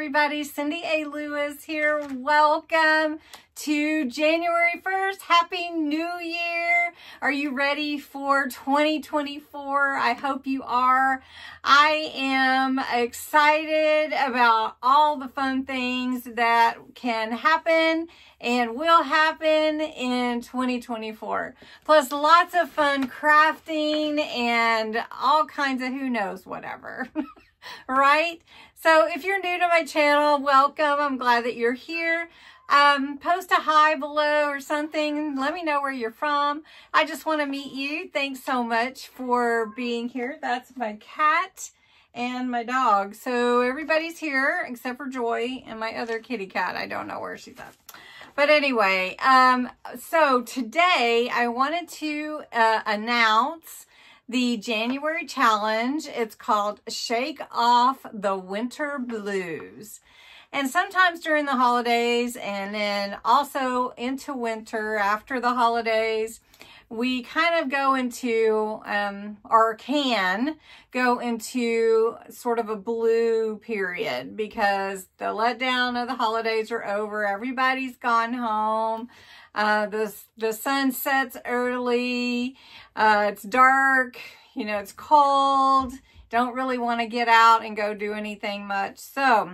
everybody. Cindy A. Lewis here. Welcome to January 1st. Happy New Year. Are you ready for 2024? I hope you are. I am excited about all the fun things that can happen and will happen in 2024. Plus lots of fun crafting and all kinds of who knows whatever. Right? So if you're new to my channel, welcome. I'm glad that you're here. Post a hi below or something. Let me know where you're from. I just want to meet you. Thanks so much for being here. That's my cat and my dog. So everybody's here except for Joy and my other kitty cat. I don't know where she's at. But anyway, so today I wanted to announce the January challenge. It's called Shake Off the Winter Blues. And sometimes during the holidays and then also into winter after the holidays, we kind of go into, or can go into sort of a blue period because the letdown of the holidays are over. Everybody's gone home. The sun sets early. It's dark. You know, it's cold. Don't really want to get out and go do anything much. So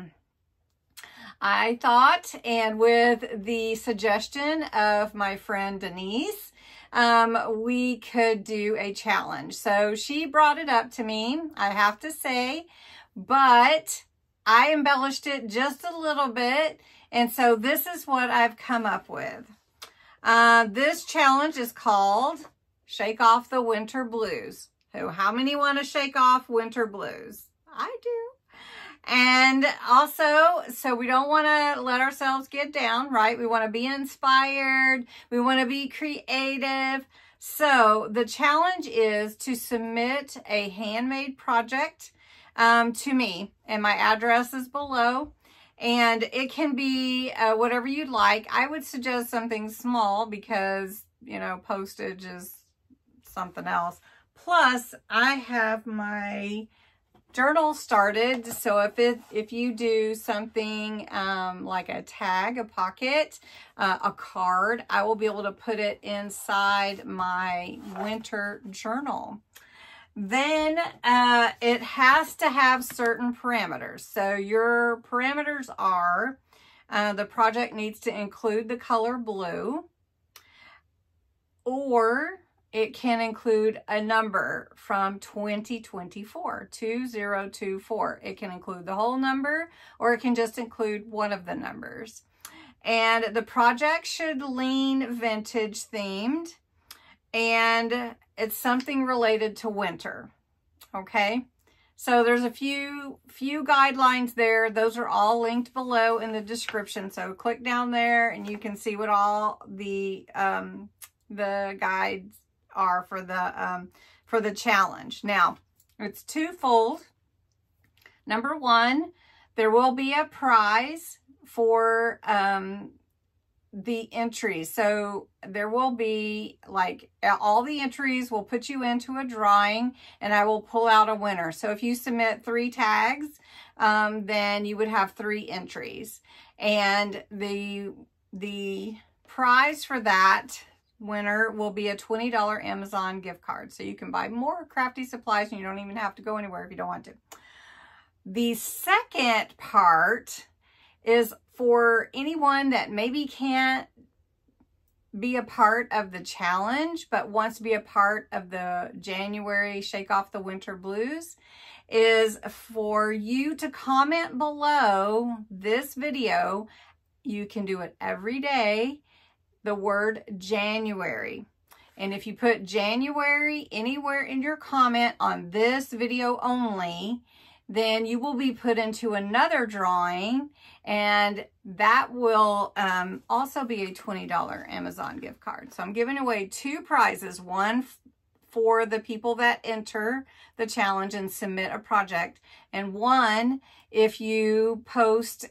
I thought, and with the suggestion of my friend Denise, we could do a challenge. So she brought it up to me, I have to say, but I embellished it just a little bit. And so this is what I've come up with. This challenge is called Shake Off the Winter Blues. So how many want to shake off winter blues? I do. And also, so we don't want to let ourselves get down, right? We want to be inspired. We want to be creative. So the challenge is to submit a handmade project to me, and my address is below. And it can be whatever you'd like. I would suggest something small because, you know, postage is something else. Plus, I have my journal started. So if you do something like a tag, a pocket, a card, I will be able to put it inside my winter journal. Then it has to have certain parameters. So your parameters are the project needs to include the color blue, or it can include a number from 2024, 2024. It can include the whole number, or it can just include one of the numbers. And the project should lean vintage themed, and it's something related to winter. Okay, so there's a few guidelines there. Those are all linked below in the description. So click down there and you can see what all the guides are for the challenge. Now, it's twofold. Number one, there will be a prize for the entries. So there will be, like, all the entries will put you into a drawing and I will pull out a winner. So if you submit 3 tags, then you would have 3 entries. And the prize for that winner will be a $20 Amazon gift card. So you can buy more crafty supplies and you don't even have to go anywhere if you don't want to. The second part is for anyone that maybe can't be a part of the challenge, but wants to be a part of the January Shake Off the Winter Blues, is for you to comment below this video. You can do it every day, the word January. And if you put January anywhere in your comment on this video only, then you will be put into another drawing, and that will also be a $20 Amazon gift card. So I'm giving away 2 prizes, one for the people that enter the challenge and submit a project, and one if you post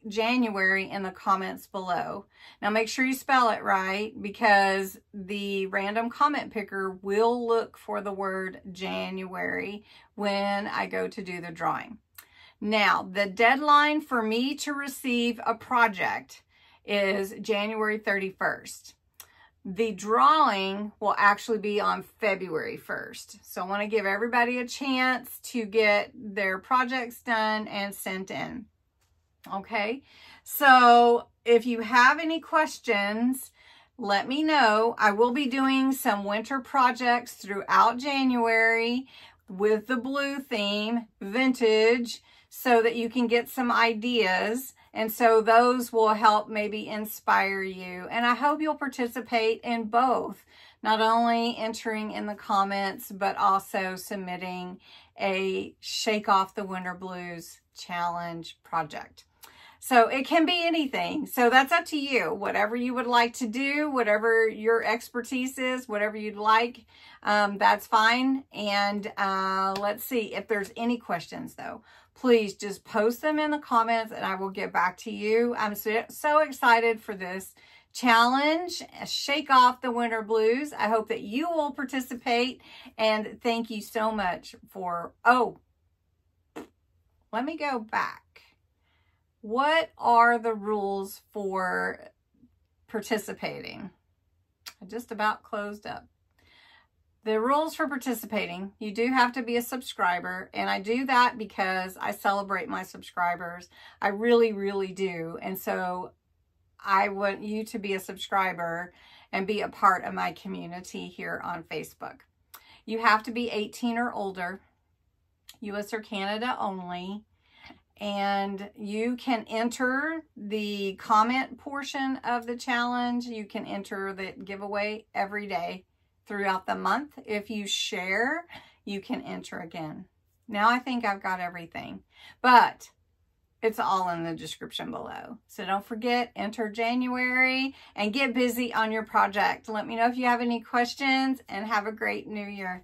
January in the comments below. Now make sure you spell it right, because the random comment picker will look for the word January when I go to do the drawing. Now, the deadline for me to receive a project is January 31st. The drawing will actually be on February 1st. So I want to give everybody a chance to get their projects done and sent in. Okay, so if you have any questions, let me know. I will be doing some winter projects throughout January with the blue theme, vintage, so that you can get some ideas. And so those will help maybe inspire you. And I hope you'll participate in both, not only entering in the comments, but also submitting a Shake Off the Winter Blues challenge project. So it can be anything. So that's up to you. Whatever you would like to do, whatever your expertise is, whatever you'd like, that's fine. And let's see if there's any questions though. Please just post them in the comments and I will get back to you. I'm so excited for this challenge, Shake Off the Winter Blues. I hope that you will participate, and thank you so much for, oh, let me go back. What are the rules for participating? I just about closed up. The rules for participating, you do have to be a subscriber, and I do that because I celebrate my subscribers. I really, really do. And so I want you to be a subscriber and be a part of my community here on Facebook. You have to be 18 or older, US or Canada only, and you can enter the comment portion of the challenge. You can enter the giveaway every day throughout the month. If you share, you can enter again. Now I think I've got everything, but it's all in the description below. So don't forget, enter January and get busy on your project. Let me know if you have any questions, and have a great new year.